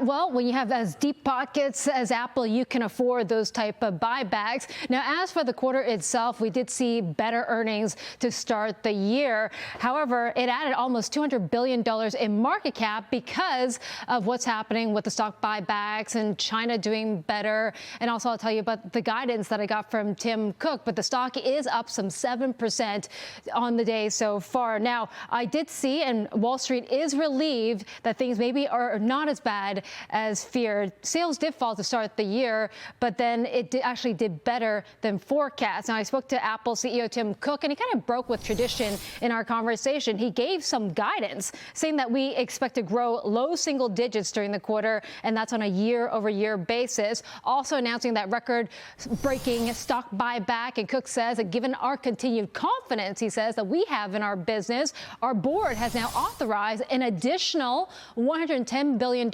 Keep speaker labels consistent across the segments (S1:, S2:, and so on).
S1: well, when you have as deep pockets as Apple, you can afford those type of buybacks. Now, as for the quarter itself, we did see better earnings to start the year. However, it added almost $200 billion in market cap because of what's happening with the stock buybacks and China doing better. And also, I'll tell you about the guidance that I got from Tim Cook. But the stock is up some 7% on the day so far. Now, I did see, and Wall Street is relieved that things maybe are not as bad as feared. Sales did fall to start the year, but then it actually did better than forecast. Now, I spoke to Apple CEO Tim Cook, and he kind of broke with tradition in our conversation. He gave some guidance, saying that we expect to grow low single digits during the quarter, and that's on a year-over-year basis. Also announcing that record-breaking stock buyback, and Cook says that given our continued confidence, he says, that we have in our business, our board has now authorized an additional $110 billion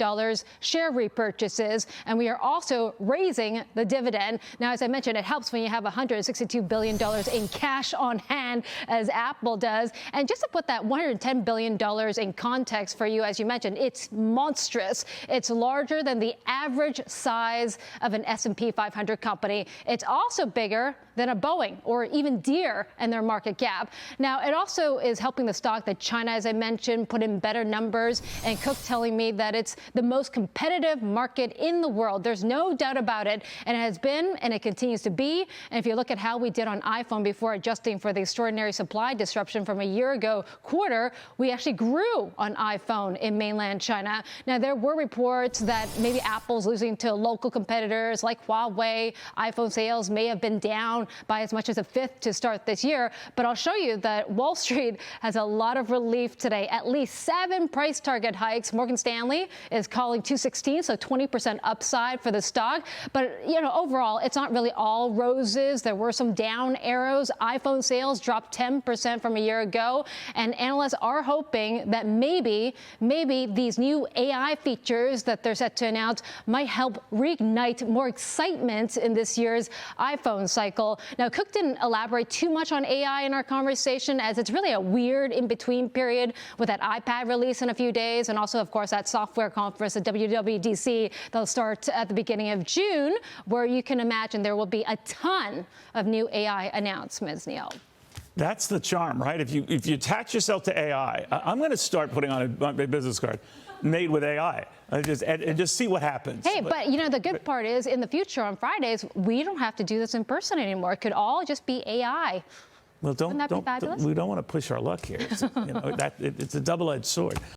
S1: share repurchases, and we are also raising the dividend. Now, as I mentioned, it helps when you have $162 billion in cash on hand, as Apple does. And just to put that $110 billion in context for you, as you mentioned, it's monstrous. It's larger than the average size of an S&P 500 company. It's also bigger than a Boeing or even Deere and their market cap. Now, it also is helping the stock that China, as I mentioned, put in better numbers, and Cook telling me that it's the most competitive market in the world. There's no doubt about it, and it has been, and it continues to be. And if you look at how we did on iPhone before adjusting for the extraordinary supply disruption from a year ago quarter, we actually grew on iPhone in mainland China. Now, there were reports that maybe Apple's losing to local competitors like Huawei. iPhone sales may have been down by as much as a fifth to start this year. But I'll show you that Wall Street has a lot of relief today. At least 7 price target hikes. Morgan Stanley is calling 216, so 20% upside for the stock. But, you know, overall, it's not really all roses. There were some down arrows. iPhone sales dropped 10% from a year ago. And analysts are hoping that maybe these new AI features that they're set to announce might help reignite more excitement in this year's iPhone cycle. Now, Cook didn't elaborate too much on AI in our conversation, as it's really a weird in-between period with that iPad release in a few days, and also, of course, that software conference at WWDC that'll start at the beginning of June, where you can imagine there will be a ton of new AI announcements, Neil.
S2: That's the charm, right? If you attach yourself to AI, I'm going to start putting on a business card made with AI and just see what happens.
S1: Hey, but you know, the good part is in the future on Fridays, we don't have to do this in person anymore. It could all just be AI.
S2: Well,
S1: Wouldn't that be fabulous?
S2: we don't want to push our luck here. It's, you know, it's a double-edged sword.